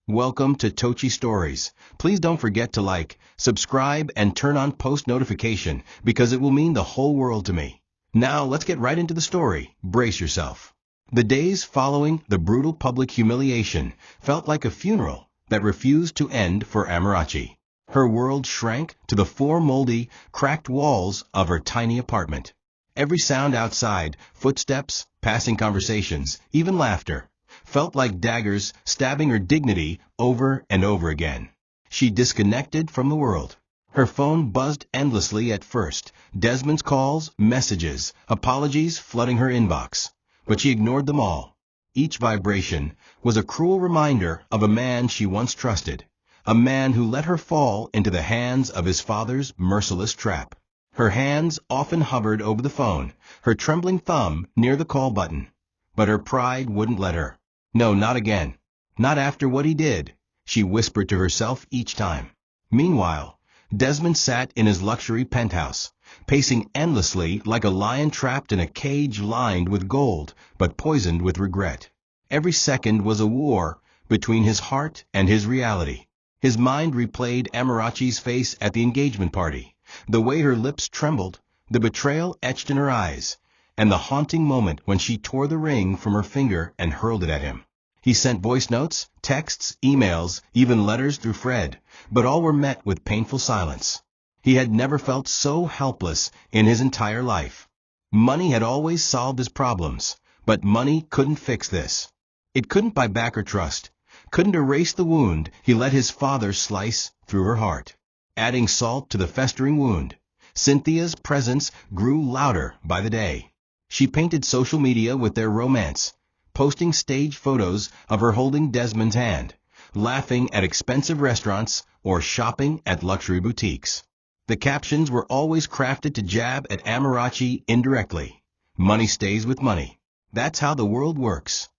Welcome to Tochi Stories. Please don't forget to like, subscribe, and turn on post notification because it will mean the whole world to me. Now let's get right into the story. Brace yourself. The days following the brutal public humiliation felt like a funeral that refused to end for Amarachi. Her world shrank to the four moldy, cracked walls of her tiny apartment. Every sound outside, footsteps, passing conversations, even laughter, felt like daggers stabbing her dignity over and over again. She disconnected from the world. Her phone buzzed endlessly at first, Desmond's calls, messages, apologies flooding her inbox. But she ignored them all. Each vibration was a cruel reminder of a man she once trusted, a man who let her fall into the hands of his father's merciless trap. Her hands often hovered over the phone, her trembling thumb near the call button. But her pride wouldn't let her. No, not again. Not after what he did, she whispered to herself each time. Meanwhile, Desmond sat in his luxury penthouse, pacing endlessly like a lion trapped in a cage lined with gold but poisoned with regret. Every second was a war between his heart and his reality. His mind replayed Amarachi's face at the engagement party, the way her lips trembled, the betrayal etched in her eyes, and the haunting moment when she tore the ring from her finger and hurled it at him. He sent voice notes, texts, emails, even letters through Fred, but all were met with painful silence. He had never felt so helpless in his entire life. Money had always solved his problems, but money couldn't fix this. It couldn't buy back her trust, couldn't erase the wound he let his father slice through her heart. Adding salt to the festering wound, Cynthia's presence grew louder by the day. She painted social media with their romance, posting stage photos of her holding Desmond's hand, laughing at expensive restaurants or shopping at luxury boutiques. The captions were always crafted to jab at Amarachi indirectly. Money stays with money. That's how the world works.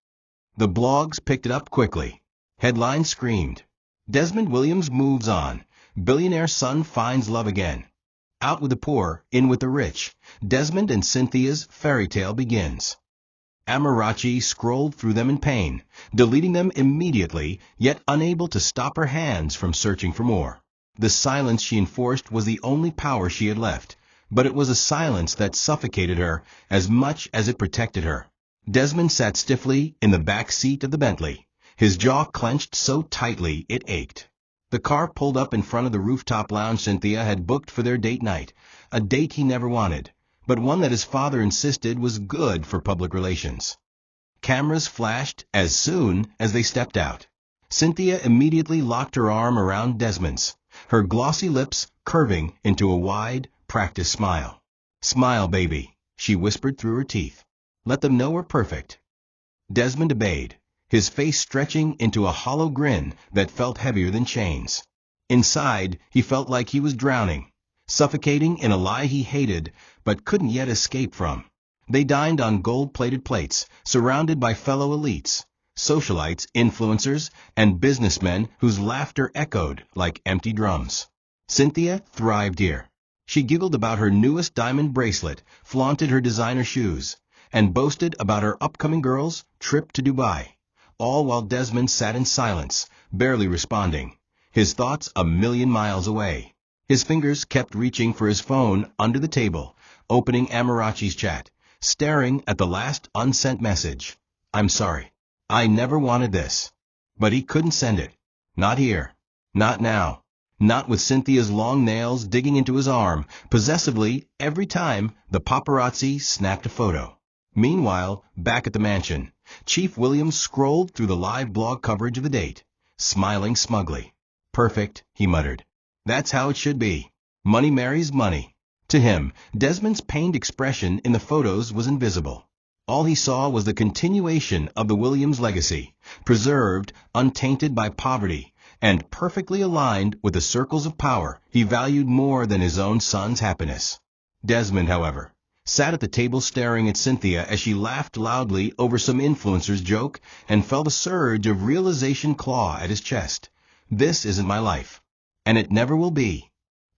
The blogs picked it up quickly. Headlines screamed, Desmond Williams moves on. Billionaire son finds love again. Out with the poor, in with the rich. Desmond and Cynthia's fairy tale begins. Amarachi scrolled through them in pain, deleting them immediately, yet unable to stop her hands from searching for more. The silence she enforced was the only power she had left, but it was a silence that suffocated her as much as it protected her. Desmond sat stiffly in the back seat of the Bentley, his jaw clenched so tightly it ached. The car pulled up in front of the rooftop lounge Cynthia had booked for their date night, a date he never wanted, but one that his father insisted was good for public relations. Cameras flashed as soon as they stepped out. Cynthia immediately locked her arm around Desmond's, her glossy lips curving into a wide, practiced smile. Smile, baby, she whispered through her teeth. Let them know we're perfect. Desmond obeyed, his face stretching into a hollow grin that felt heavier than chains. Inside, he felt like he was drowning, suffocating in a lie he hated but couldn't yet escape from. They dined on gold-plated plates, surrounded by fellow elites, socialites, influencers, and businessmen whose laughter echoed like empty drums. Cynthia thrived here. She giggled about her newest diamond bracelet, flaunted her designer shoes, and boasted about her upcoming girl's trip to Dubai, all while Desmond sat in silence, barely responding, his thoughts a million miles away. His fingers kept reaching for his phone under the table, opening Amarachi's chat, staring at the last unsent message. I'm sorry. I never wanted this. But he couldn't send it. Not here. Not now. Not with Cynthia's long nails digging into his arm, possessively every time the paparazzi snapped a photo. Meanwhile, back at the mansion, Chief Williams scrolled through the live blog coverage of the date, smiling smugly. Perfect, he muttered. That's how it should be. Money marries money. To him, Desmond's pained expression in the photos was invisible. All he saw was the continuation of the Williams legacy, preserved, untainted by poverty, and perfectly aligned with the circles of power he valued more than his own son's happiness. Desmond, however, sat at the table staring at Cynthia as she laughed loudly over some influencer's joke and felt a surge of realization claw at his chest. This isn't my life. And it never will be.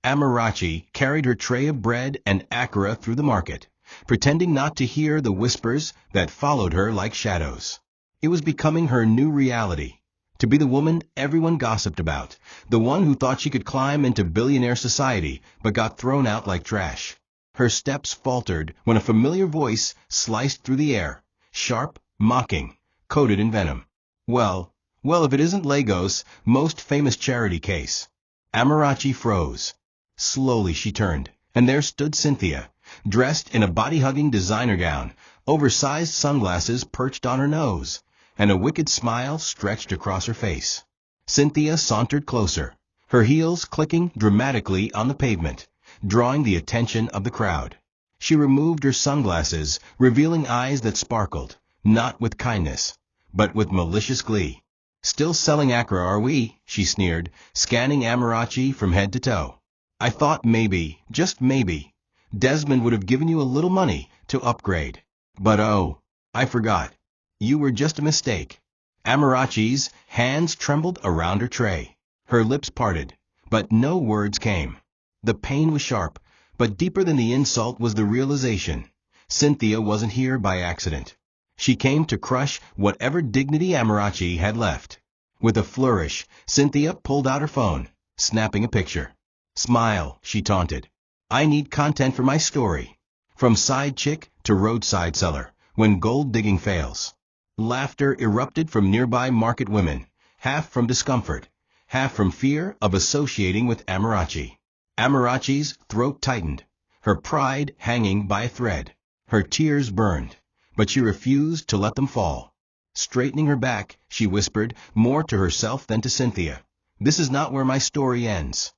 Amarachi carried her tray of bread and akara through the market, pretending not to hear the whispers that followed her like shadows. It was becoming her new reality, To be the woman everyone gossiped about, the one who thought she could climb into billionaire society but got thrown out like trash. Her steps faltered when a familiar voice sliced through the air, sharp, mocking, coated in venom. Well, if it isn't Legos' most famous charity case. Amarachi froze. Slowly she turned, and there stood Cynthia, dressed in a body-hugging designer gown, oversized sunglasses perched on her nose, and a wicked smile stretched across her face. Cynthia sauntered closer, her heels clicking dramatically on the pavement, drawing the attention of the crowd. She removed her sunglasses, revealing eyes that sparkled, not with kindness, but with malicious glee. "Still selling Accra, are we?" she sneered, scanning Amarachi from head to toe. "I thought maybe, just maybe, Desmond would have given you a little money to upgrade. But oh, I forgot. You were just a mistake." Amarachi's hands trembled around her tray. Her lips parted, but no words came. The pain was sharp, but deeper than the insult was the realization. Cynthia wasn't here by accident. She came to crush whatever dignity Amarachi had left. With a flourish, Cynthia pulled out her phone, snapping a picture. "Smile," she taunted. "I need content for my story. From side chick to roadside seller, when gold digging fails." Laughter erupted from nearby market women, half from discomfort, half from fear of associating with Amarachi. Amarachi's throat tightened, her pride hanging by a thread. Her tears burned, but she refused to let them fall. Straightening her back, she whispered, more to herself than to Cynthia, "This is not where my story ends."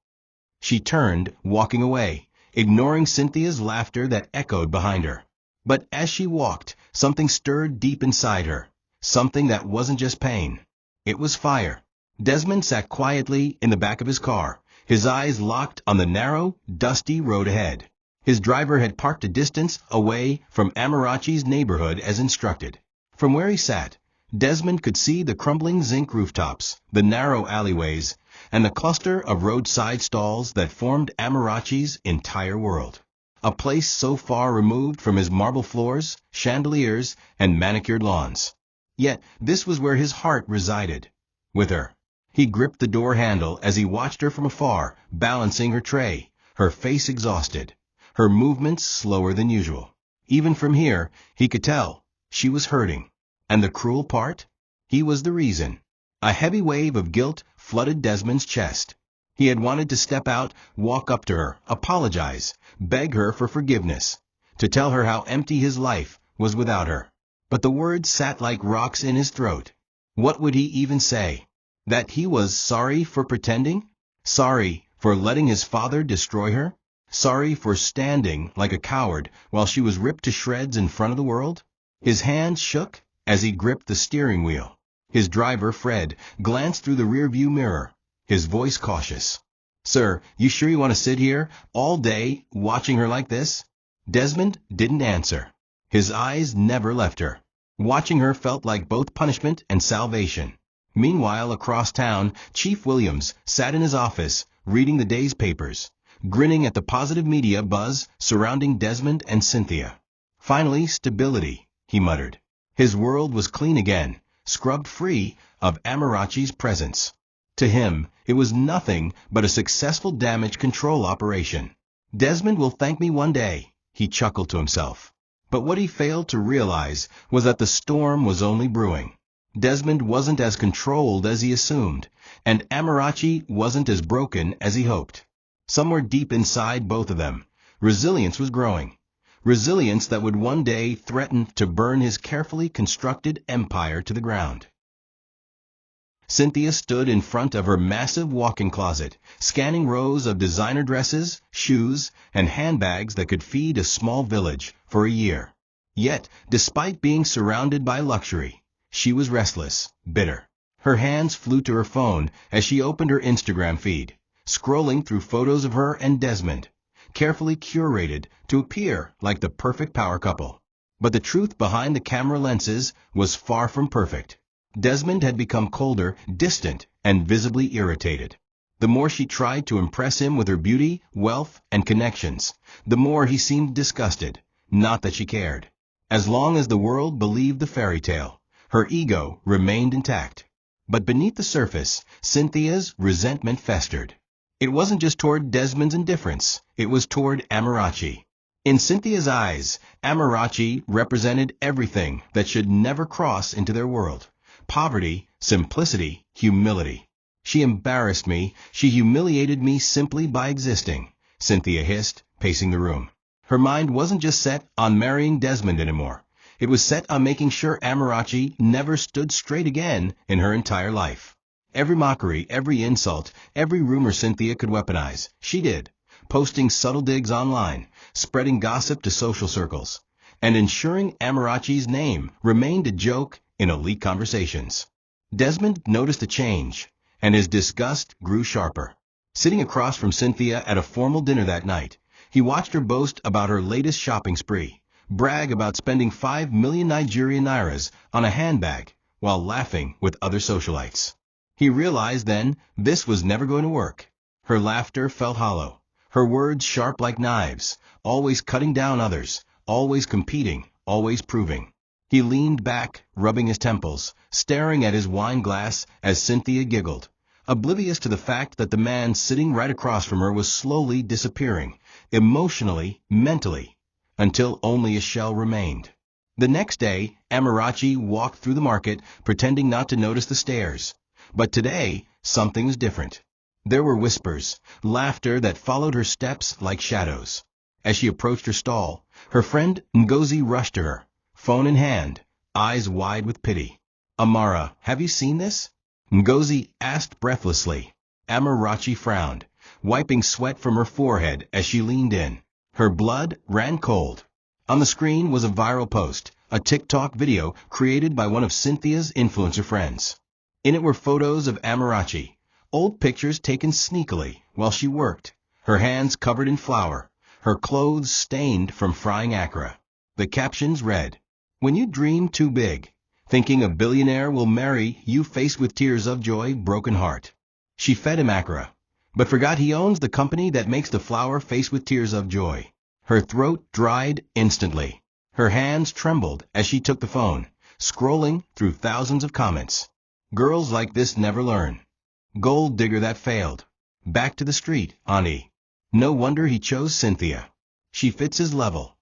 She turned, walking away, ignoring Cynthia's laughter that echoed behind her. But as she walked, something stirred deep inside her, something that wasn't just pain. It was fire. Desmond sat quietly in the back of his car, his eyes locked on the narrow, dusty road ahead. His driver had parked a distance away from Amarachi's neighborhood as instructed. From where he sat, Desmond could see the crumbling zinc rooftops, the narrow alleyways, and the cluster of roadside stalls that formed Amarachi's entire world. A place so far removed from his marble floors, chandeliers, and manicured lawns. Yet this was where his heart resided. With her. He gripped the door handle as he watched her from afar, balancing her tray, her face exhausted, her movements slower than usual. Even from here, he could tell, she was hurting. And the cruel part? He was the reason. A heavy wave of guilt flooded Desmond's chest. He had wanted to step out, walk up to her, apologize, beg her for forgiveness, to tell her how empty his life was without her. But the words sat like rocks in his throat. What would he even say? That he was sorry for pretending? Sorry for letting his father destroy her? Sorry for standing like a coward while she was ripped to shreds in front of the world? His hands shook as he gripped the steering wheel. His driver, Fred, glanced through the rearview mirror, his voice cautious. "Sir, you sure you want to sit here all day watching her like this?" Desmond didn't answer. His eyes never left her. Watching her felt like both punishment and salvation. Meanwhile, across town, Chief Williams sat in his office, reading the day's papers, grinning at the positive media buzz surrounding Desmond and Cynthia. "Finally, stability," he muttered. His world was clean again, scrubbed free of Amarachi's presence. To him, it was nothing but a successful damage control operation. "Desmond will thank me one day," he chuckled to himself. But what he failed to realize was that the storm was only brewing. Desmond wasn't as controlled as he assumed, and Amarachi wasn't as broken as he hoped. Somewhere deep inside both of them, resilience was growing. Resilience that would one day threaten to burn his carefully constructed empire to the ground. Cynthia stood in front of her massive walk-in closet, scanning rows of designer dresses, shoes, and handbags that could feed a small village for a year. Yet, despite being surrounded by luxury, she was restless, bitter. Her hands flew to her phone as she opened her Instagram feed, scrolling through photos of her and Desmond, carefully curated to appear like the perfect power couple. But the truth behind the camera lenses was far from perfect. Desmond had become colder, distant, and visibly irritated. The more she tried to impress him with her beauty, wealth, and connections, the more he seemed disgusted, not that she cared. As long as the world believed the fairy tale, her ego remained intact. But beneath the surface, Cynthia's resentment festered. It wasn't just toward Desmond's indifference, it was toward Amarachi. In Cynthia's eyes, Amarachi represented everything that should never cross into their world. Poverty, simplicity, humility. She embarrassed me, she humiliated me simply by existing, Cynthia hissed, pacing the room. Her mind wasn't just set on marrying Desmond anymore. It was set on making sure Amarachi never stood straight again in her entire life. Every mockery, every insult, every rumor Cynthia could weaponize, she did, posting subtle digs online, spreading gossip to social circles, and ensuring Amarachi's name remained a joke in elite conversations. Desmond noticed a change, and his disgust grew sharper. Sitting across from Cynthia at a formal dinner that night, he watched her boast about her latest shopping spree, brag about spending 5 million Nigerian nairas on a handbag while laughing with other socialites. He realized then this was never going to work. Her laughter felt hollow, her words sharp like knives, always cutting down others, always competing, always proving. He leaned back, rubbing his temples, staring at his wine glass as Cynthia giggled, oblivious to the fact that the man sitting right across from her was slowly disappearing, emotionally, mentally, until only a shell remained. The next day, Amarachi walked through the market, pretending not to notice the stares. But today, something was different. There were whispers, laughter that followed her steps like shadows. As she approached her stall, her friend Ngozi rushed to her, phone in hand, eyes wide with pity. "Amara, have you seen this?" Ngozi asked breathlessly. Amarachi frowned, wiping sweat from her forehead as she leaned in. Her blood ran cold. On the screen was a viral post, a TikTok video created by one of Cynthia's influencer friends. In it were photos of Amarachi, old pictures taken sneakily while she worked, her hands covered in flour, her clothes stained from frying akara. The captions read, "When you dream too big, thinking a billionaire will marry you faced with tears of joy, broken heart." She fed him akara, but forgot he owns the company that makes the flour faced with tears of joy. Her throat dried instantly. Her hands trembled as she took the phone, scrolling through thousands of comments. Girls like this never learn. Gold digger that failed. Back to the street, Ani. No wonder he chose Cynthia. She fits his level.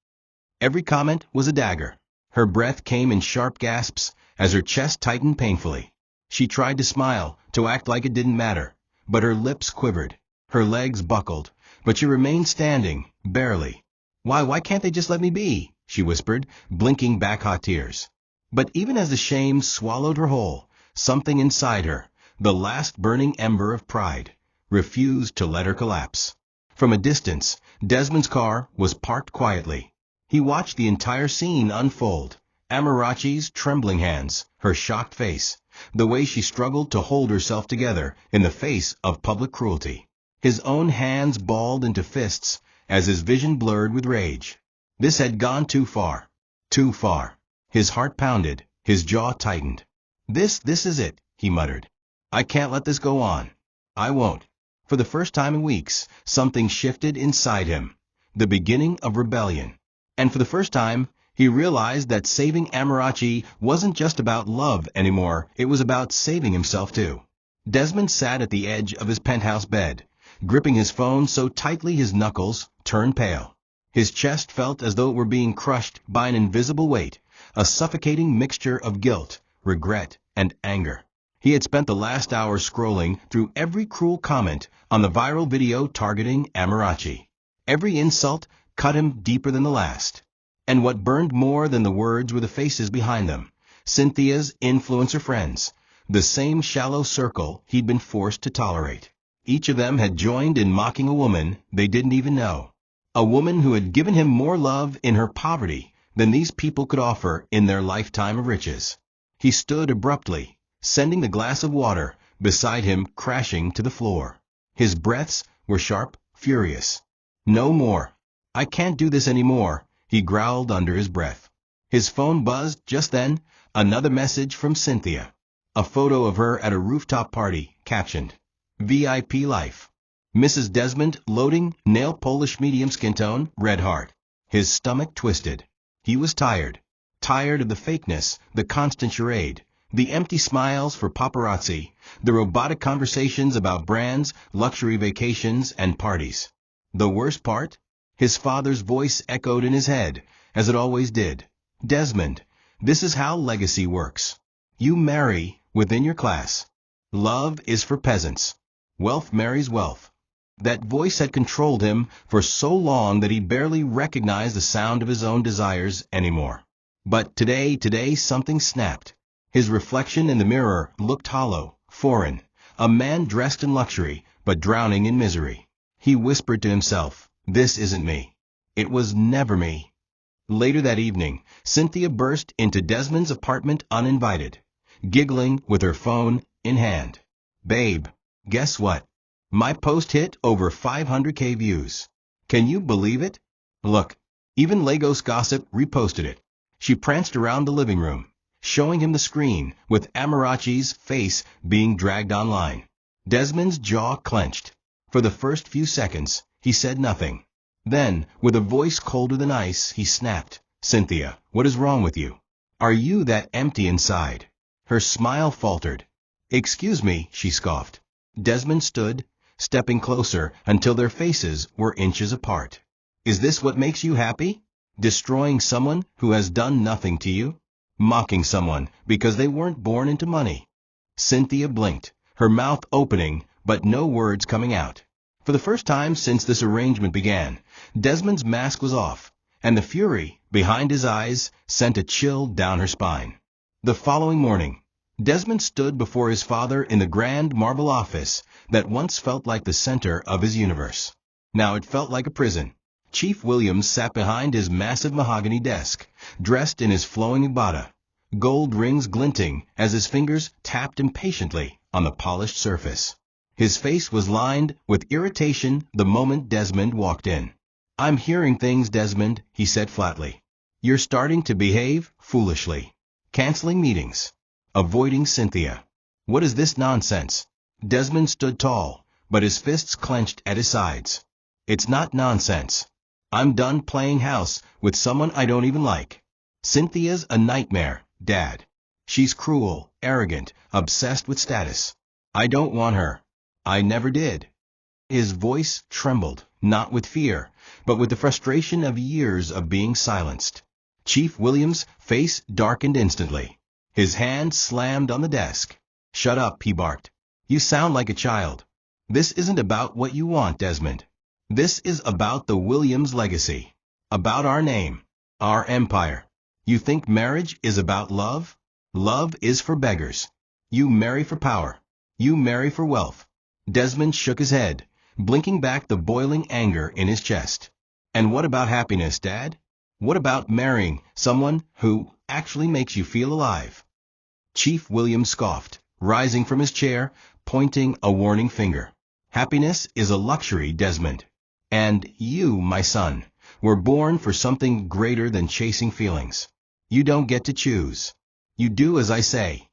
Every comment was a dagger. Her breath came in sharp gasps as her chest tightened painfully. She tried to smile, to act like it didn't matter, but her lips quivered. Her legs buckled, but she remained standing, barely. Why can't they just let me be?" she whispered, blinking back hot tears. But even as the shame swallowed her whole, something inside her, the last burning ember of pride, refused to let her collapse. From a distance, Desmond's car was parked quietly. He watched the entire scene unfold. Amarachi's trembling hands, her shocked face, the way she struggled to hold herself together in the face of public cruelty. His own hands balled into fists as his vision blurred with rage. This had gone too far. Too far. His heart pounded, his jaw tightened. This is it, he muttered. "I can't let this go on. I won't." For the first time in weeks, something shifted inside him. The beginning of rebellion. And for the first time, he realized that saving Amarachi wasn't just about love anymore, it was about saving himself too. Desmond sat at the edge of his penthouse bed, gripping his phone so tightly his knuckles turned pale. His chest felt as though it were being crushed by an invisible weight, a suffocating mixture of guilt, regret, and anger. He had spent the last hour scrolling through every cruel comment on the viral video targeting Amarachi. Every insult cut him deeper than the last. And what burned more than the words were the faces behind them, Cynthia's influencer friends, the same shallow circle he'd been forced to tolerate. Each of them had joined in mocking a woman they didn't even know. A woman who had given him more love in her poverty than these people could offer in their lifetime of riches. He stood abruptly, sending the glass of water beside him crashing to the floor. His breaths were sharp, furious. "No more. I can't do this anymore," he growled under his breath. His phone buzzed just then, another message from Cynthia. A photo of her at a rooftop party, captioned, "VIP life." Mrs. Desmond loading, nail polish medium skin tone, red heart. His stomach twisted. He was tired. Tired of the fakeness, the constant charade, The empty smiles for paparazzi, the robotic conversations about brands, luxury vacations, and parties. The worst part? His father's voice echoed in his head, as it always did. Desmond, this is how legacy works. You marry within your class. Love is for peasants. Wealth marries wealth. That voice had controlled him for so long that he barely recognized the sound of his own desires anymore. But today something snapped. His reflection in the mirror looked hollow, foreign, a man dressed in luxury, but drowning in misery. He whispered to himself, "This isn't me. It was never me." Later that evening, Cynthia burst into Desmond's apartment uninvited, giggling with her phone in hand. "Babe, guess what? My post hit over 500K views. Can you believe it? Look, even Lagos Gossip reposted it." She pranced around the living room, showing him the screen, with Amarachi's face being dragged online. Desmond's jaw clenched. For the first few seconds, he said nothing. Then, with a voice colder than ice, he snapped, "Cynthia, what is wrong with you? Are you that empty inside?" Her smile faltered. "Excuse me," she scoffed. Desmond stood, stepping closer until their faces were inches apart. "Is this what makes you happy? Destroying someone who has done nothing to you? Mocking someone because they weren't born into money?" Cynthia blinked, her mouth opening, but no words coming out. For the first time since this arrangement began, Desmond's mask was off, and the fury behind his eyes sent a chill down her spine. The following morning, Desmond stood before his father in the grand marble office that once felt like the center of his universe. Now it felt like a prison. Chief Williams sat behind his massive mahogany desk, dressed in his flowing yubata, gold rings glinting as his fingers tapped impatiently on the polished surface. His face was lined with irritation the moment Desmond walked in. "I'm hearing things, Desmond," he said flatly. "You're starting to behave foolishly. Canceling meetings. Avoiding Cynthia. What is this nonsense?" Desmond stood tall, but his fists clenched at his sides. "It's not nonsense. I'm done playing house with someone I don't even like. Cynthia's a nightmare, Dad. She's cruel, arrogant, obsessed with status. I don't want her. I never did." His voice trembled, not with fear, but with the frustration of years of being silenced. Chief Williams' face darkened instantly. His hand slammed on the desk. "Shut up," he barked. "You sound like a child. This isn't about what you want, Desmond. This is about the Williams legacy. About our name. Our empire. You think marriage is about love? Love is for beggars. You marry for power. You marry for wealth." Desmond shook his head, blinking back the boiling anger in his chest. "And what about happiness, Dad? What about marrying someone who actually makes you feel alive?" Chief Williams scoffed, rising from his chair, pointing a warning finger. "Happiness is a luxury, Desmond. And you, my son, were born for something greater than chasing feelings. You don't get to choose. You do as I say."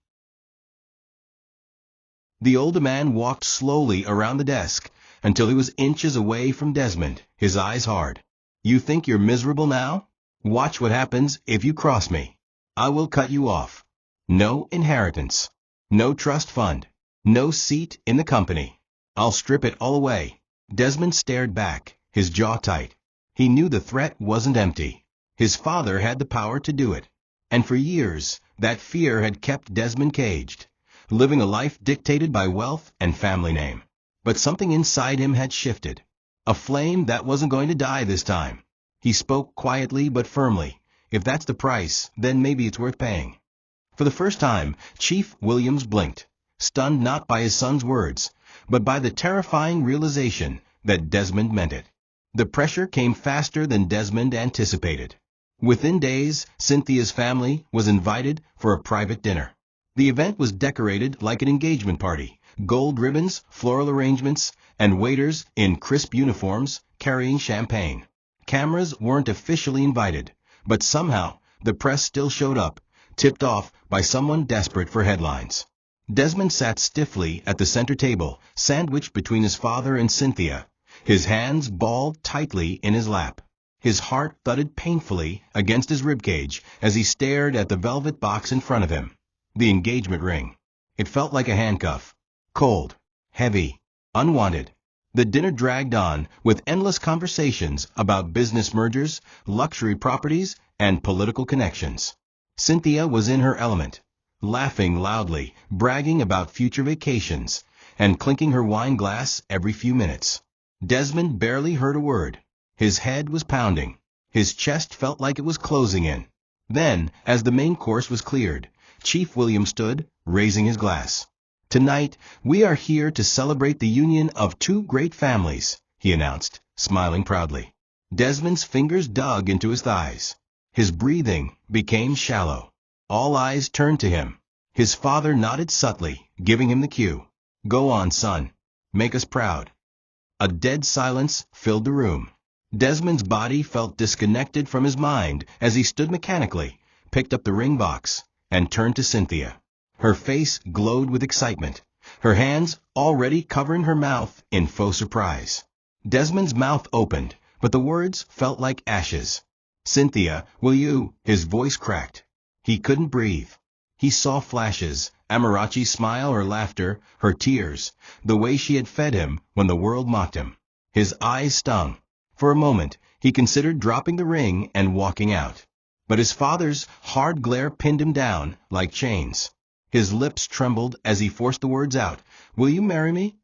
The older man walked slowly around the desk until he was inches away from Desmond, his eyes hard. "You think you're miserable now? Watch what happens if you cross me. I will cut you off. No inheritance. No trust fund. No seat in the company. I'll strip it all away." Desmond stared back, his jaw tight. He knew the threat wasn't empty. His father had the power to do it. And for years, that fear had kept Desmond caged, living a life dictated by wealth and family name. But something inside him had shifted. A flame that wasn't going to die this time. He spoke quietly but firmly. "If that's the price, then maybe it's worth paying." For the first time, Chief Williams blinked, stunned not by his son's words, but by the terrifying realization that Desmond meant it. The pressure came faster than Desmond anticipated. Within days, Cynthia's family was invited for a private dinner. The event was decorated like an engagement party, gold ribbons, floral arrangements, and waiters in crisp uniforms carrying champagne. Cameras weren't officially invited, but somehow the press still showed up, tipped off by someone desperate for headlines. Desmond sat stiffly at the center table, sandwiched between his father and Cynthia, his hands balled tightly in his lap. His heart thudded painfully against his ribcage as he stared at the velvet box in front of him. the engagement ring. It felt like a handcuff. Cold, heavy, unwanted. The dinner dragged on with endless conversations about business mergers, luxury properties, and political connections. Cynthia was in her element, laughing loudly, bragging about future vacations, and clinking her wine glass every few minutes. Desmond barely heard a word. His head was pounding. His chest felt like it was closing in. Then, as the main course was cleared, Chief William stood, raising his glass. "Tonight, we are here to celebrate the union of two great families," he announced, smiling proudly. Desmond's fingers dug into his thighs. His breathing became shallow. All eyes turned to him. His father nodded subtly, giving him the cue. "Go on, son. Make us proud." A dead silence filled the room. Desmond's body felt disconnected from his mind as he stood mechanically, picked up the ring box, and turned to Cynthia. Her face glowed with excitement, her hands already covering her mouth in faux surprise. Desmond's mouth opened, but the words felt like ashes. "Cynthia, will you?" His voice cracked. He couldn't breathe. He saw flashes, Amarachi's smile or laughter, her tears, the way she had fed him when the world mocked him. His eyes stung. For a moment, he considered dropping the ring and walking out. But his father's hard glare pinned him down like chains. His lips trembled as he forced the words out. "Will you marry me?"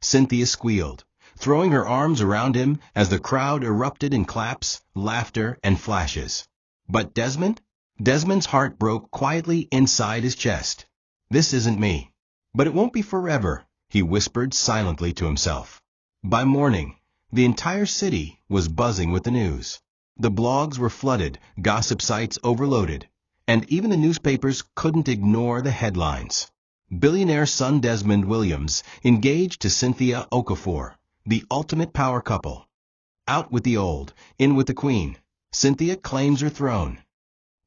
Cynthia squealed, throwing her arms around him as the crowd erupted in claps, laughter, and flashes. But Desmond? Desmond's heart broke quietly inside his chest. "This isn't me. But it won't be forever," he whispered silently to himself. By morning, the entire city was buzzing with the news. The blogs were flooded, gossip sites overloaded, and even the newspapers couldn't ignore the headlines. Billionaire son Desmond Williams engaged to Cynthia Okafor, the ultimate power couple. Out with the old, in with the queen. Cynthia claims her throne.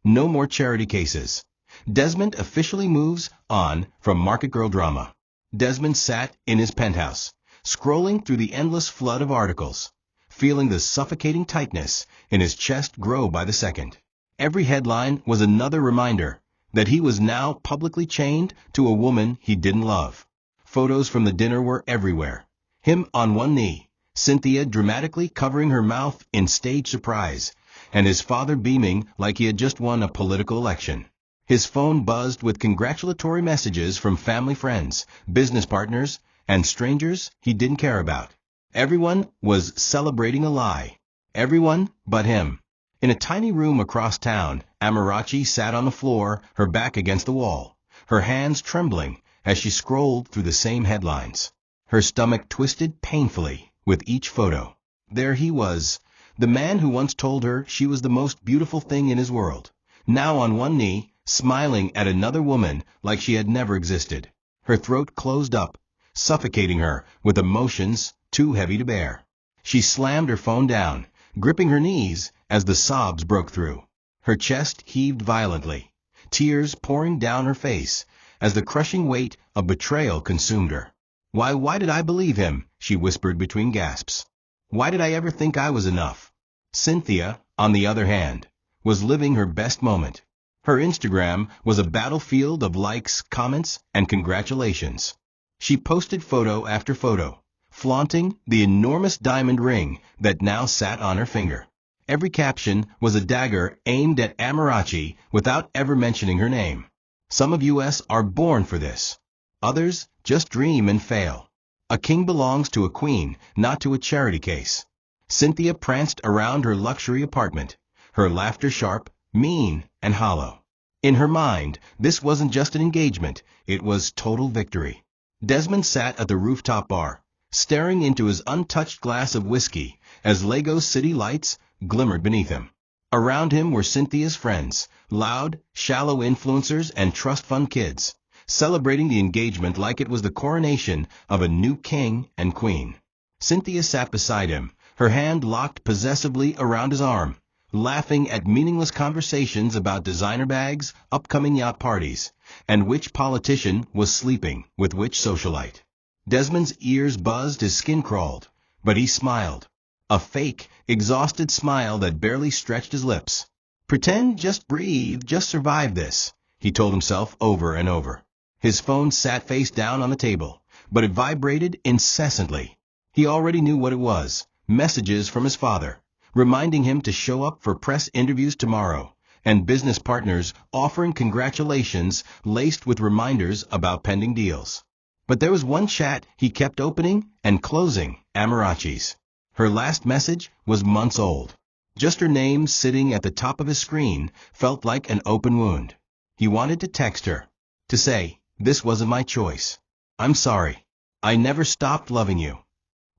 No more charity cases. Desmond officially moves on from market girl drama. Desmond sat in his penthouse, scrolling through the endless flood of articles, feeling the suffocating tightness in his chest grow by the second. Every headline was another reminder that he was now publicly chained to a woman he didn't love. Photos from the dinner were everywhere. Him on one knee, Cynthia dramatically covering her mouth in stage surprise, and his father beaming like he had just won a political election. His phone buzzed with congratulatory messages from family friends, business partners, and strangers he didn't care about. Everyone was celebrating a lie. Everyone but him. In a tiny room across town, Amarachi sat on the floor, her back against the wall, her hands trembling as she scrolled through the same headlines. Her stomach twisted painfully with each photo. There he was, the man who once told her she was the most beautiful thing in his world, now on one knee, smiling at another woman like she had never existed. Her throat closed up, suffocating her with emotions too heavy to bear. She slammed her phone down, gripping her knees as the sobs broke through. Her chest heaved violently, tears pouring down her face as the crushing weight of betrayal consumed her. Why did I believe him?" she whispered between gasps. "Why did I ever think I was enough?" Cynthia, on the other hand, was living her best moment. Her Instagram was a battlefield of likes, comments, and congratulations. She posted photo after photo, flaunting the enormous diamond ring that now sat on her finger. Every caption was a dagger aimed at Amarachi without ever mentioning her name. Some of us are born for this. Others just dream and fail. A king belongs to a queen, not to a charity case. Cynthia pranced around her luxury apartment, her laughter sharp, mean, and hollow. In her mind, this wasn't just an engagement, it was total victory. Desmond sat at the rooftop bar, staring into his untouched glass of whiskey as Lagos city lights glimmered beneath him. Around him were Cynthia's friends, loud, shallow influencers and trust fund kids, celebrating the engagement like it was the coronation of a new king and queen. Cynthia sat beside him, her hand locked possessively around his arm, laughing at meaningless conversations about designer bags, upcoming yacht parties, and which politician was sleeping with which socialite. Desmond's ears buzzed, his skin crawled, but he smiled. A fake, exhausted smile that barely stretched his lips. "Pretend, just breathe, just survive this," he told himself over and over. His phone sat face down on the table, but it vibrated incessantly. He already knew what it was: messages from his father, reminding him to show up for press interviews tomorrow, and business partners offering congratulations laced with reminders about pending deals. But there was one chat he kept opening and closing: Amarachi's. Her last message was months old. Just her name sitting at the top of his screen felt like an open wound. He wanted to text her, to say, "This wasn't my choice. I'm sorry. I never stopped loving you."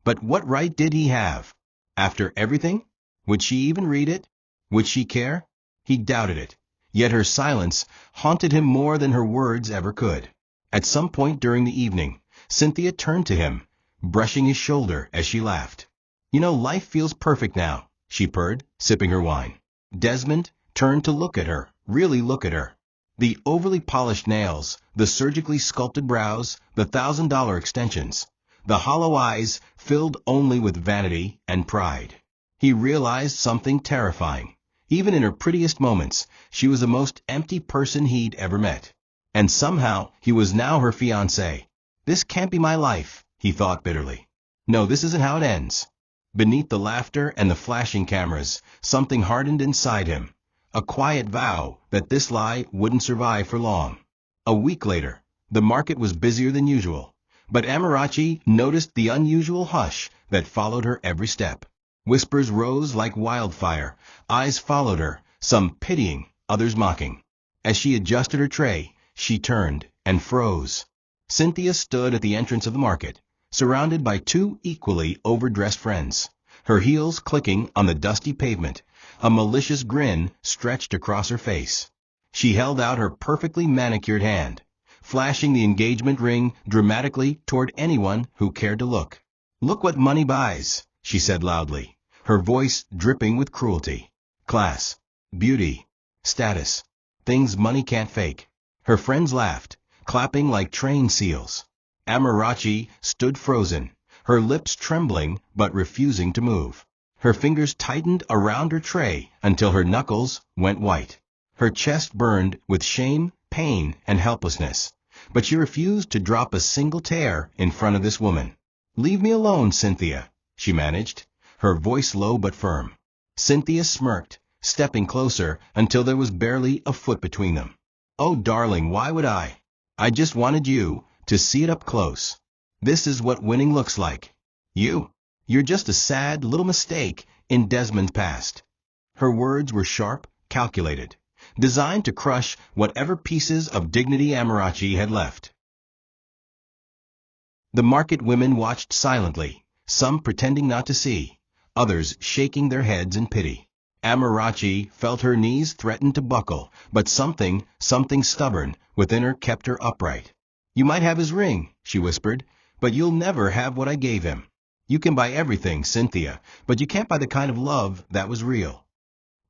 But what right did he have? After everything? Would she even read it? Would she care? He doubted it. Yet her silence haunted him more than her words ever could. At some point during the evening, Cynthia turned to him, brushing his shoulder as she laughed. "You know, life feels perfect now," she purred, sipping her wine. Desmond turned to look at her, really look at her. The overly polished nails, the surgically sculpted brows, the $1,000 extensions, the hollow eyes filled only with vanity and pride. He realized something terrifying. Even in her prettiest moments, she was the most empty person he'd ever met. And somehow, he was now her fiancé. This can't be my life, he thought bitterly. No, this isn't how it ends. Beneath the laughter and the flashing cameras, something hardened inside him. A quiet vow that this lie wouldn't survive for long. A week later, the market was busier than usual, but Amarachi noticed the unusual hush that followed her every step. Whispers rose like wildfire, eyes followed her, some pitying, others mocking. As she adjusted her tray, she turned and froze. Cynthia stood at the entrance of the market, surrounded by two equally overdressed friends, her heels clicking on the dusty pavement, a malicious grin stretched across her face. She held out her perfectly manicured hand, flashing the engagement ring dramatically toward anyone who cared to look. "Look what money buys," she said loudly, her voice dripping with cruelty. "Class, beauty, status, things money can't fake." Her friends laughed, clapping like trained seals. Amarachi stood frozen, her lips trembling but refusing to move. Her fingers tightened around her tray until her knuckles went white. Her chest burned with shame, pain, and helplessness, but she refused to drop a single tear in front of this woman. "Leave me alone, Cynthia," she managed, her voice low but firm. Cynthia smirked, stepping closer until there was barely a foot between them. "Oh, darling, why would I? I just wanted you to see it up close. This is what winning looks like. You're just a sad little mistake in Desmond's past." Her words were sharp, calculated, designed to crush whatever pieces of dignity Amarachi had left. The market women watched silently, some pretending not to see, others shaking their heads in pity. Amarachi felt her knees threaten to buckle, but something stubborn within her kept her upright. "You might have his ring," she whispered, "but you'll never have what I gave him. You can buy everything, Cynthia, but you can't buy the kind of love that was real."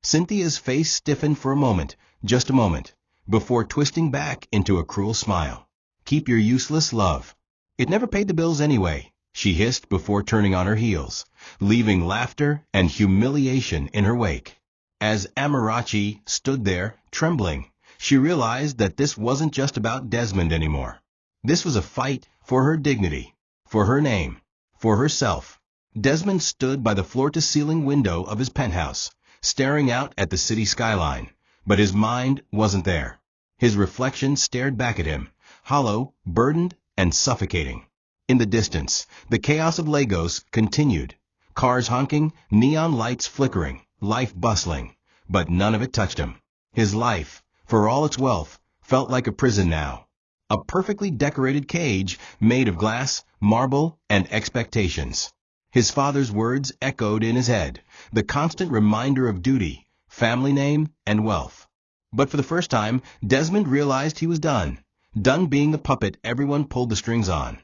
Cynthia's face stiffened for a moment, just a moment, before twisting back into a cruel smile. "Keep your useless love. It never paid the bills anyway," she hissed before turning on her heels, leaving laughter and humiliation in her wake. As Amarachi stood there, trembling, she realized that this wasn't just about Desmond anymore. This was a fight for her dignity, for her name, for herself. Desmond stood by the floor-to-ceiling window of his penthouse, staring out at the city skyline, but his mind wasn't there. His reflection stared back at him, hollow, burdened, and suffocating. In the distance, the chaos of Lagos continued, cars honking, neon lights flickering, life bustling, but none of it touched him. His life, for all its wealth, felt like a prison now. A perfectly decorated cage made of glass, marble, and expectations. His father's words echoed in his head, the constant reminder of duty, family name, and wealth. But for the first time, Desmond realized he was done. Done being the puppet everyone pulled the strings on.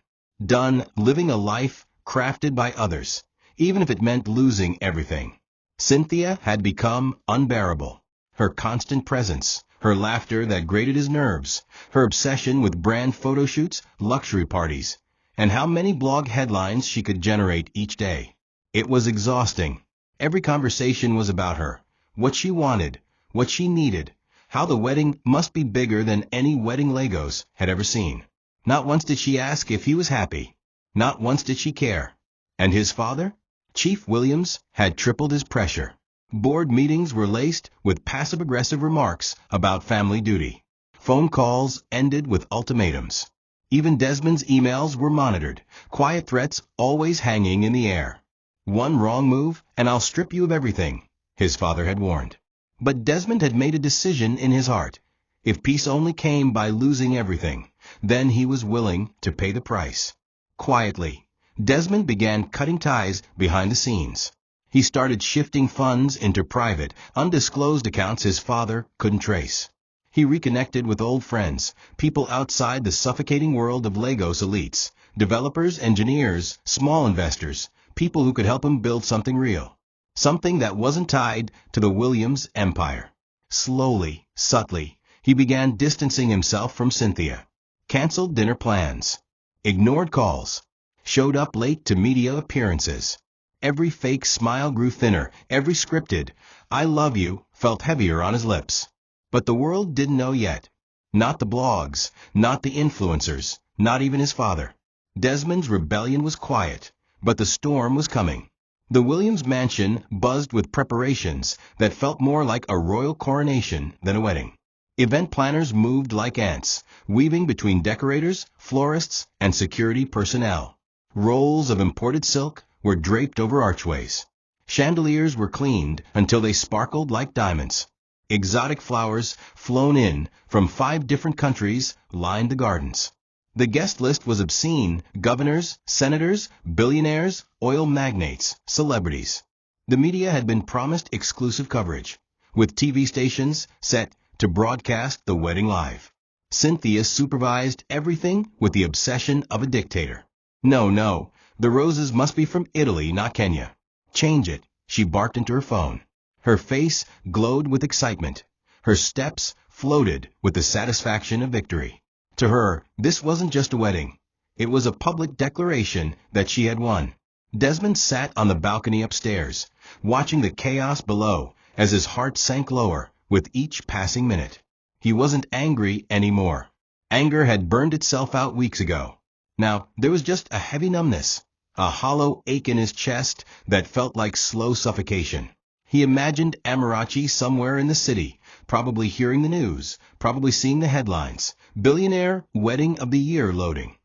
Done living a life crafted by others, even if it meant losing everything. Cynthia had become unbearable. Her constant presence, her laughter that grated his nerves, her obsession with brand photo shoots, luxury parties, and how many blog headlines she could generate each day. It was exhausting. Every conversation was about her, what she wanted, what she needed, how the wedding must be bigger than any wedding Legos had ever seen. Not once did she ask if he was happy. Not once did she care. And his father? Chief Williams had tripled his pressure. Board meetings were laced with passive-aggressive remarks about family duty. Phone calls ended with ultimatums. Even Desmond's emails were monitored, quiet threats always hanging in the air. One wrong move, and I'll strip you of everything, his father had warned. But Desmond had made a decision in his heart. If peace only came by losing everything, then he was willing to pay the price. Quietly, Desmond began cutting ties behind the scenes. He started shifting funds into private, undisclosed accounts his father couldn't trace. He reconnected with old friends, people outside the suffocating world of Lagos elites, developers, engineers, small investors, people who could help him build something real. Something that wasn't tied to the Williams empire. Slowly, subtly, he began distancing himself from Cynthia. Canceled dinner plans. Ignored calls. Showed up late to media appearances. Every fake smile grew thinner. Every scripted, "I love you," felt heavier on his lips. But the world didn't know yet. Not the blogs, not the influencers, not even his father. Desmond's rebellion was quiet, but the storm was coming. The Williams mansion buzzed with preparations that felt more like a royal coronation than a wedding. Event planners moved like ants, weaving between decorators, florists, and security personnel. Rolls of imported silk were draped over archways. Chandeliers were cleaned until they sparkled like diamonds. Exotic flowers, flown in from 5 different countries, lined the gardens. The guest list was obscene: governors, senators, billionaires, oil magnates, celebrities. The media had been promised exclusive coverage, with TV stations set to broadcast the wedding live. Cynthia supervised everything with the obsession of a dictator. No, the roses must be from Italy, not Kenya. Change it, she barked into her phone. Her face glowed with excitement. Her steps floated with the satisfaction of victory. To her, this wasn't just a wedding. It was a public declaration that she had won. Desmond sat on the balcony upstairs, watching the chaos below as his heart sank lower with each passing minute. He wasn't angry anymore. Anger had burned itself out weeks ago. Now, there was just a heavy numbness, a hollow ache in his chest that felt like slow suffocation. He imagined Amarachi somewhere in the city, probably hearing the news, probably seeing the headlines. Billionaire Wedding of the Year loading.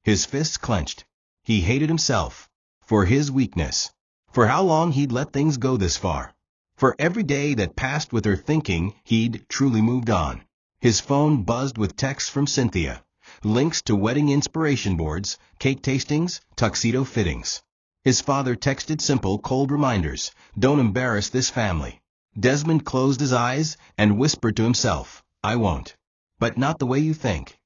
His fists clenched. He hated himself for his weakness, for how long he'd let things go this far, for every day that passed with her thinking he'd truly moved on. His phone buzzed with texts from Cynthia, links to wedding inspiration boards, cake tastings, tuxedo fittings. His father texted simple, cold reminders: "Don't embarrass this family." Desmond closed his eyes and whispered to himself, "I won't." But not the way you think.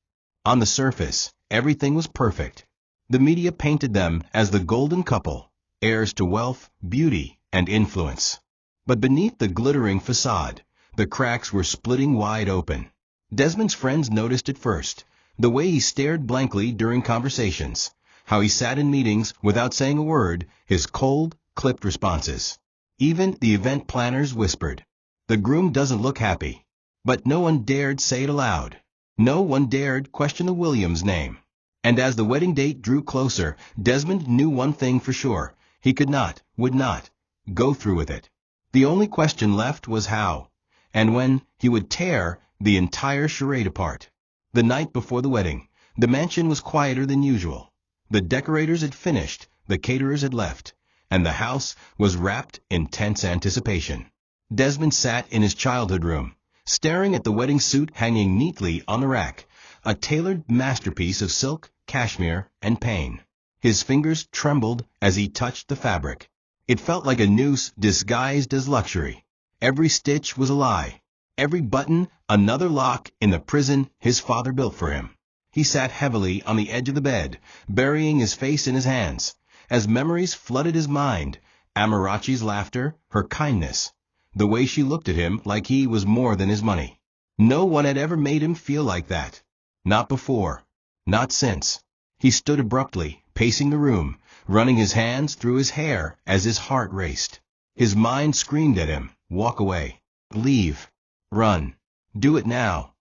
On the surface, everything was perfect. The media painted them as the golden couple, heirs to wealth, beauty, and influence. But beneath the glittering facade, the cracks were splitting wide open. Desmond's friends noticed it first: the way he stared blankly during conversations, how he sat in meetings without saying a word, his cold, clipped responses. Even the event planners whispered, "The groom doesn't look happy." But no one dared say it aloud. No one dared question the Williams name. And as the wedding date drew closer, Desmond knew one thing for sure: he could not, would not, go through with it. The only question left was how, and when he would tear the entire charade apart. The night before the wedding, the mansion was quieter than usual. The decorators had finished, the caterers had left, and the house was wrapped in tense anticipation. Desmond sat in his childhood room, staring at the wedding suit hanging neatly on the rack, a tailored masterpiece of silk, cashmere, and pain. His fingers trembled as he touched the fabric. It felt like a noose disguised as luxury. Every stitch was a lie. Every button another lock in the prison his father built for him. He sat heavily on the edge of the bed, burying his face in his hands. As memories flooded his mind, Amarachi's laughter, her kindness, the way she looked at him like he was more than his money. No one had ever made him feel like that. Not before. Not since. He stood abruptly, pacing the room, running his hands through his hair as his heart raced. His mind screamed at him, "Walk away. Leave. Run." Do it now.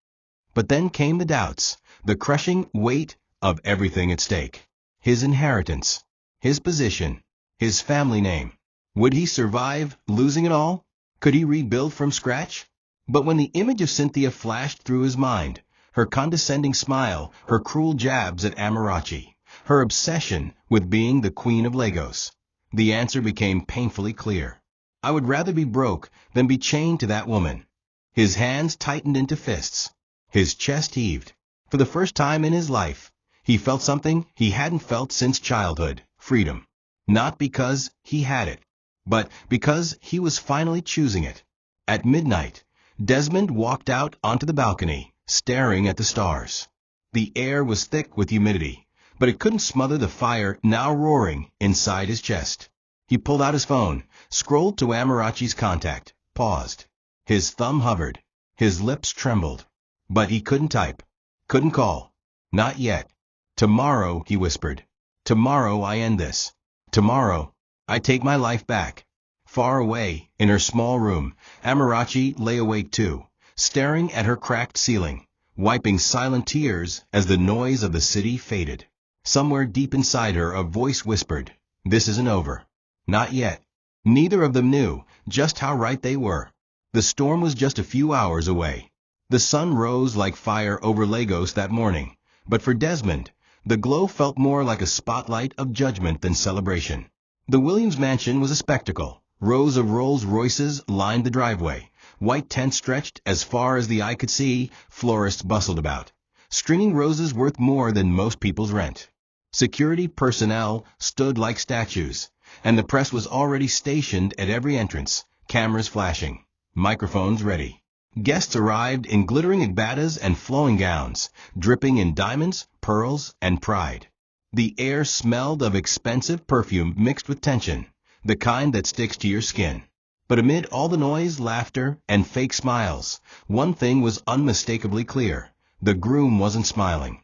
But then came the doubts, the crushing weight of everything at stake. His inheritance, his position, his family name. Would he survive losing it all? Could he rebuild from scratch? But when the image of Cynthia flashed through his mind, her condescending smile, her cruel jabs at Amarachi, her obsession with being the queen of Lagos, the answer became painfully clear. I would rather be broke than be chained to that woman. His hands tightened into fists. His chest heaved. For the first time in his life, he felt something he hadn't felt since childhood, freedom. Not because he had it, but because he was finally choosing it. At midnight, Desmond walked out onto the balcony, staring at the stars. The air was thick with humidity, but it couldn't smother the fire now roaring inside his chest. He pulled out his phone, scrolled to Amarachi's contact, paused. His thumb hovered. His lips trembled. But he couldn't type. Couldn't call. Not yet. Tomorrow, he whispered. Tomorrow I end this. Tomorrow, I take my life back. Far away, in her small room, Amarachi lay awake too, staring at her cracked ceiling, wiping silent tears as the noise of the city faded. Somewhere deep inside her a voice whispered, "This isn't over." Not yet. Neither of them knew just how right they were. The storm was just a few hours away. The sun rose like fire over Lagos that morning, but for Desmond, the glow felt more like a spotlight of judgment than celebration. The Williams mansion was a spectacle. Rows of Rolls-Royces lined the driveway. White tents stretched as far as the eye could see. Florists bustled about, stringing roses worth more than most people's rent. Security personnel stood like statues, and the press was already stationed at every entrance, cameras flashing, microphones ready. Guests arrived in glittering agbatas and flowing gowns, dripping in diamonds, pearls, and pride. The air smelled of expensive perfume mixed with tension, the kind that sticks to your skin. But amid all the noise, laughter, and fake smiles, one thing was unmistakably clear. The groom wasn't smiling.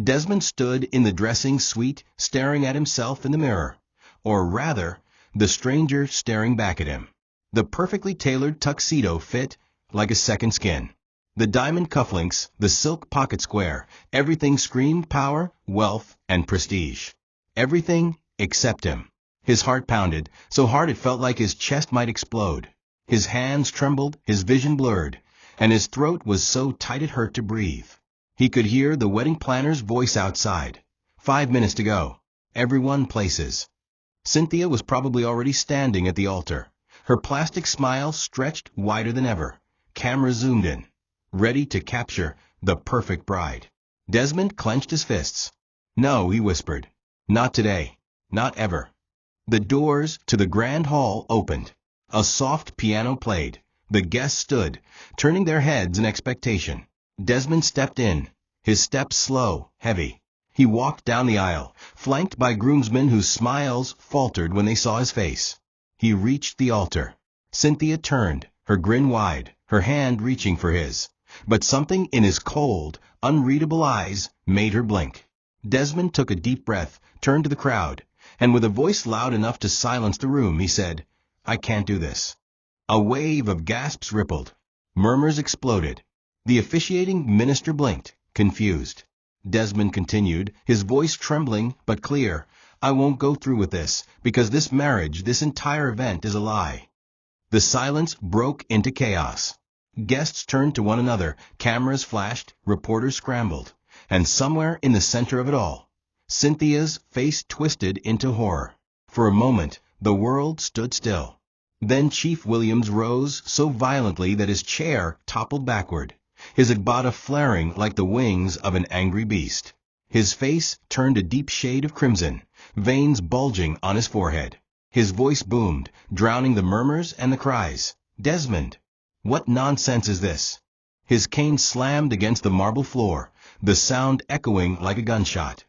Desmond stood in the dressing suite staring at himself in the mirror. Or rather, the stranger staring back at him. The perfectly tailored tuxedo fit like a second skin. The diamond cufflinks, the silk pocket square, everything screamed power, wealth, and prestige. Everything except him. His heart pounded, so hard it felt like his chest might explode. His hands trembled, his vision blurred, and his throat was so tight it hurt to breathe. He could hear the wedding planner's voice outside. 5 minutes to go. Everyone places. Cynthia was probably already standing at the altar. Her plastic smile stretched wider than ever. Camera zoomed in, ready to capture the perfect bride. Desmond clenched his fists. "No," he whispered. "Not today. Not ever." The doors to the grand hall opened. A soft piano played. The guests stood, turning their heads in expectation. Desmond stepped in, his steps slow, heavy. He walked down the aisle, flanked by groomsmen whose smiles faltered when they saw his face. He reached the altar. Cynthia turned, her grin wide, her hand reaching for his. But something in his cold, unreadable eyes made her blink. Desmond took a deep breath, turned to the crowd, and with a voice loud enough to silence the room, he said, "I can't do this." A wave of gasps rippled. Murmurs exploded. The officiating minister blinked, confused. Desmond continued, his voice trembling but clear, "I won't go through with this, because this marriage, this entire event is a lie." The silence broke into chaos. Guests turned to one another, cameras flashed, reporters scrambled, and somewhere in the center of it all, Cynthia's face twisted into horror. For a moment, the world stood still. Then Chief Williams rose so violently that his chair toppled backward, his agbada flaring like the wings of an angry beast. His face turned a deep shade of crimson, veins bulging on his forehead. His voice boomed, drowning the murmurs and the cries. "Desmond, what nonsense is this?" His cane slammed against the marble floor, the sound echoing like a gunshot.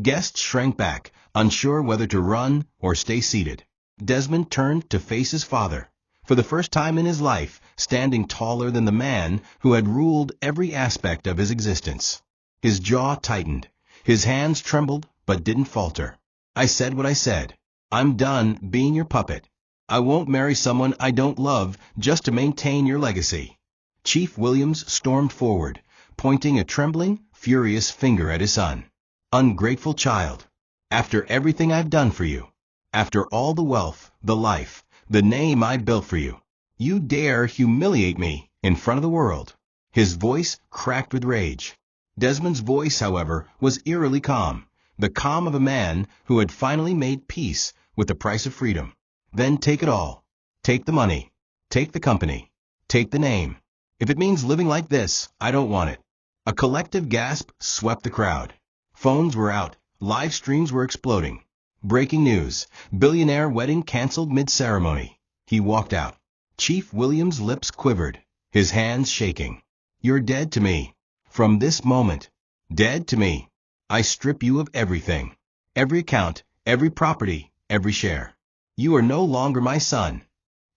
Guests shrank back, unsure whether to run or stay seated. Desmond turned to face his father, for the first time in his life standing taller than the man who had ruled every aspect of his existence. His jaw tightened. His hands trembled but didn't falter. "I said what I said. I'm done being your puppet. I won't marry someone I don't love just to maintain your legacy." Chief Williams stormed forward, pointing a trembling, furious finger at his son. Ungrateful child. After everything I've done for you, after all the wealth, the life, the name I built for you, you dare humiliate me in front of the world. His voice cracked with rage. Desmond's voice, however, was eerily calm, the calm of a man who had finally made peace with the price of freedom. Then take it all. Take the money. Take the company. Take the name. If it means living like this, I don't want it. A collective gasp swept the crowd. Phones were out. Live streams were exploding. Breaking news. Billionaire wedding canceled mid-ceremony. He walked out. Chief Williams' lips quivered, his hands shaking. You're dead to me. From this moment. Dead to me. I strip you of everything. Every account, every property, every share. You are no longer my son.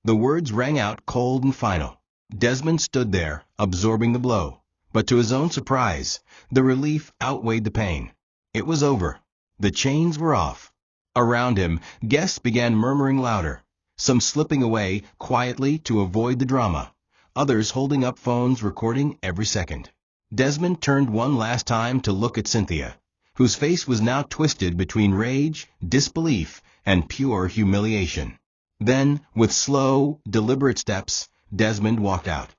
The words rang out cold and final. Desmond stood there, absorbing the blow. But to his own surprise, the relief outweighed the pain. It was over. The chains were off. Around him, guests began murmuring louder, some slipping away quietly to avoid the drama, others holding up phones recording every second. Desmond turned one last time to look at Cynthia, whose face was now twisted between rage, disbelief, and pure humiliation. Then, with slow, deliberate steps, Desmond walked out.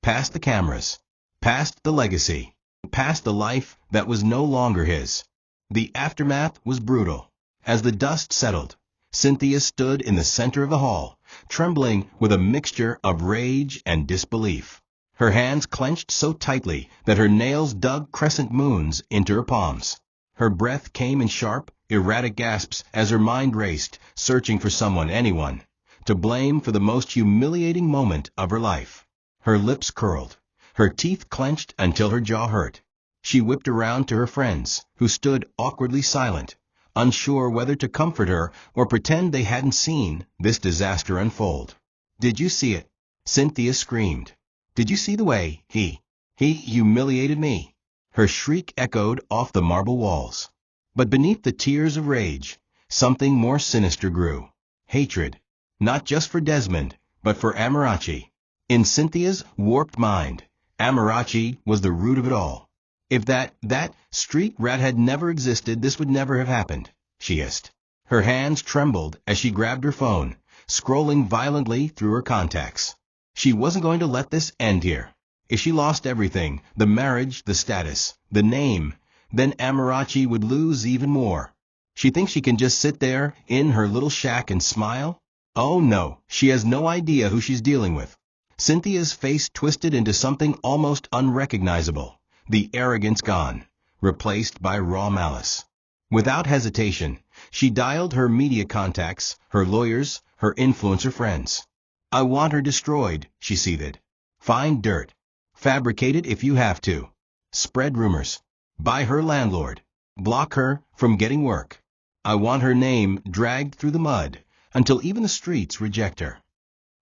Past the cameras. Past the legacy. Past the life that was no longer his. The aftermath was brutal. As the dust settled, Cynthia stood in the center of the hall, trembling with a mixture of rage and disbelief. Her hands clenched so tightly that her nails dug crescent moons into her palms. Her breath came in sharp, erratic gasps as her mind raced, searching for someone, anyone, to blame for the most humiliating moment of her life. Her lips curled, her teeth clenched until her jaw hurt. She whipped around to her friends, who stood awkwardly silent, unsure whether to comfort her or pretend they hadn't seen this disaster unfold. Did you see it? Cynthia screamed. Did you see the way he humiliated me? Her shriek echoed off the marble walls. But beneath the tears of rage, something more sinister grew. Hatred. Not just for Desmond, but for Amarachi. In Cynthia's warped mind, Amarachi was the root of it all. If that street rat had never existed, this would never have happened, she hissed. Her hands trembled as she grabbed her phone, scrolling violently through her contacts. She wasn't going to let this end here. If she lost everything, the marriage, the status, the name, then Amarachi would lose even more. She thinks she can just sit there in her little shack and smile? Oh no, she has no idea who she's dealing with. Cynthia's face twisted into something almost unrecognizable. The arrogance gone, replaced by raw malice. Without hesitation, she dialed her media contacts, her lawyers, her influencer friends. I want her destroyed, she seethed. Find dirt. Fabricate it if you have to. Spread rumors. Buy her landlord. Block her from getting work. I want her name dragged through the mud until even the streets reject her.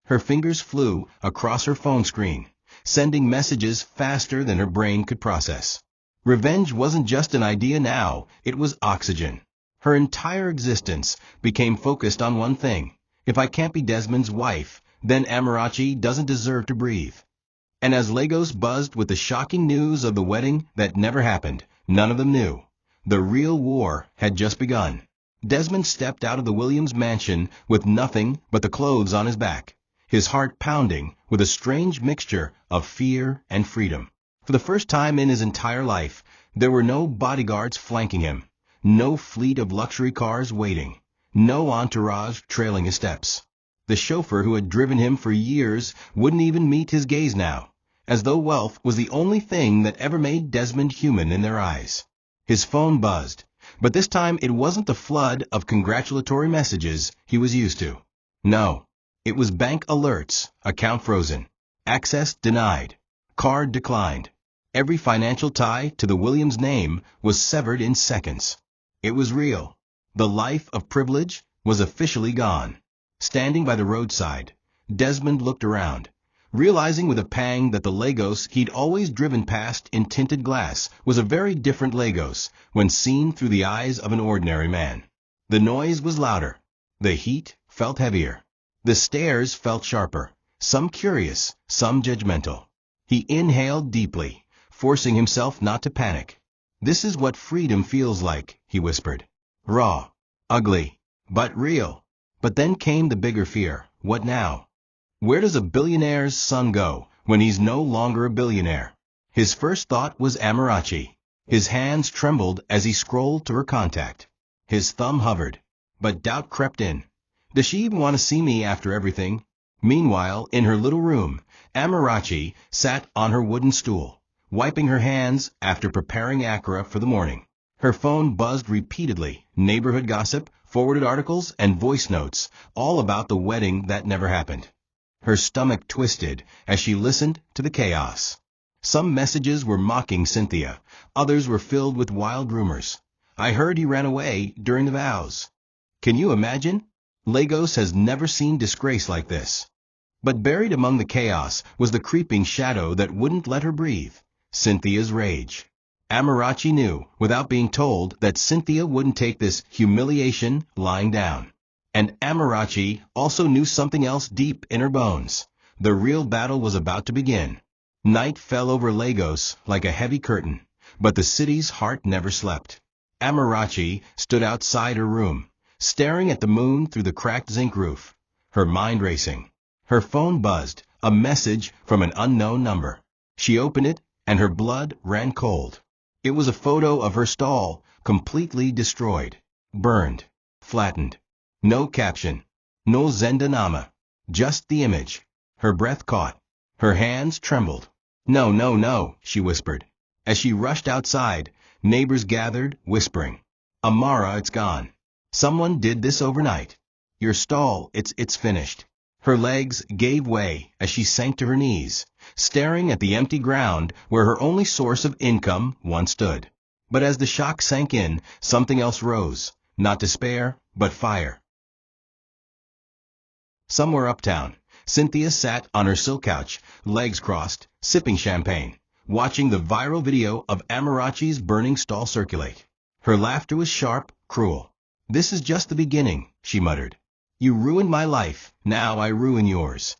Her fingers flew across her phone screen, sending messages faster than her brain could process. Revenge wasn't just an idea now, it was oxygen. Her entire existence became focused on one thing. If I can't be Desmond's wife, then Amarachi doesn't deserve to breathe. And as Lagos buzzed with the shocking news of the wedding that never happened, none of them knew. The real war had just begun. Desmond stepped out of the Williams mansion with nothing but the clothes on his back, his heart pounding with a strange mixture of fear and freedom. For the first time in his entire life, there were no bodyguards flanking him, no fleet of luxury cars waiting, no entourage trailing his steps. The chauffeur who had driven him for years wouldn't even meet his gaze now, as though wealth was the only thing that ever made Desmond human in their eyes. His phone buzzed, but this time it wasn't the flood of congratulatory messages he was used to. No, it was bank alerts, account frozen, access denied, card declined. Every financial tie to the Williams name was severed in seconds. It was real. The life of privilege was officially gone. Standing by the roadside, Desmond looked around, realizing with a pang that the Lagos he'd always driven past in tinted glass was a very different Lagos when seen through the eyes of an ordinary man. The noise was louder. The heat felt heavier. The stares felt sharper, some curious, some judgmental. He inhaled deeply, forcing himself not to panic. "This is what freedom feels like," he whispered. "Raw, ugly, but real." But then came the bigger fear. What now? Where does a billionaire's son go when he's no longer a billionaire? His first thought was Amarachi. His hands trembled as he scrolled to her contact. His thumb hovered, but doubt crept in. Does she even want to see me after everything? Meanwhile, in her little room, Amarachi sat on her wooden stool, wiping her hands after preparing akara for the morning. Her phone buzzed repeatedly, neighborhood gossip, forwarded articles, and voice notes, all about the wedding that never happened. Her stomach twisted as she listened to the chaos. Some messages were mocking Cynthia, others were filled with wild rumors. "I heard he ran away during the vows." Can you imagine? Lagos has never seen disgrace like this. But buried among the chaos was the creeping shadow that wouldn't let her breathe: Cynthia's rage. Amarachi knew, without being told, that Cynthia wouldn't take this humiliation lying down. And Amarachi also knew something else deep in her bones. The real battle was about to begin. Night fell over Lagos like a heavy curtain, but the city's heart never slept. Amarachi stood outside her room, staring at the moon through the cracked zinc roof, her mind racing. Her phone buzzed, a message from an unknown number. She opened it, and her blood ran cold. It was a photo of her stall, completely destroyed, burned, flattened. No caption, no zendanama, just the image. Her breath caught. Her hands trembled. "No, no, no," she whispered. As she rushed outside, neighbors gathered, whispering, "Amara, it's gone. Someone did this overnight. Your stall, it's finished." Her legs gave way as she sank to her knees, staring at the empty ground where her only source of income once stood. But as the shock sank in, something else rose, not despair, but fire. Somewhere uptown, Cynthia sat on her silk couch, legs crossed, sipping champagne, watching the viral video of Amarachi's burning stall circulate. Her laughter was sharp, cruel. "This is just the beginning," she muttered. "You ruined my life, now I ruin yours."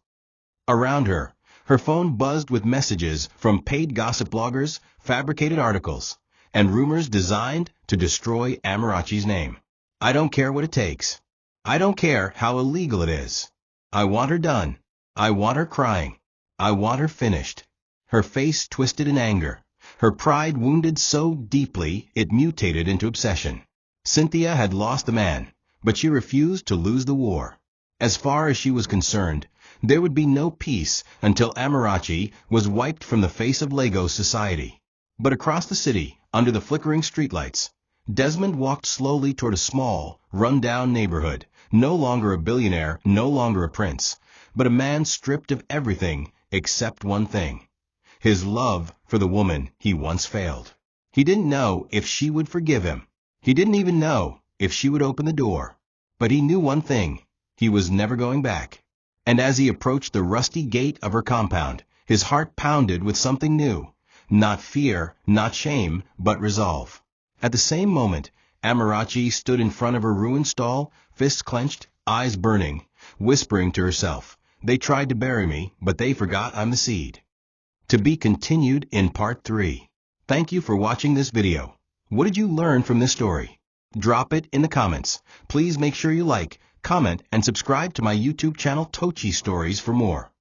Around her, her phone buzzed with messages from paid gossip bloggers, fabricated articles, and rumors designed to destroy Amarachi's name. "I don't care what it takes. I don't care how illegal it is. I want her done. I want her crying. I want her finished." Her face twisted in anger, her pride wounded so deeply it mutated into obsession. Cynthia had lost the man, but she refused to lose the war. As far as she was concerned, there would be no peace until Amarachi was wiped from the face of Lagos society. But across the city, under the flickering streetlights, Desmond walked slowly toward a small, run-down neighborhood, no longer a billionaire, no longer a prince, but a man stripped of everything except one thing: his love for the woman he once failed. He didn't know if she would forgive him. He didn't even know if she would open the door. But he knew one thing: he was never going back. And as he approached the rusty gate of her compound, his heart pounded with something new. Not fear, not shame, but resolve. At the same moment, Amarachi stood in front of her ruined stall, fists clenched, eyes burning, whispering to herself, "They tried to bury me, but they forgot I'm the seed." To be continued in part 3. Thank you for watching this video. What did you learn from this story? Drop it in the comments. Please make sure you like, comment, and subscribe to my YouTube channel Tochi Stories for more.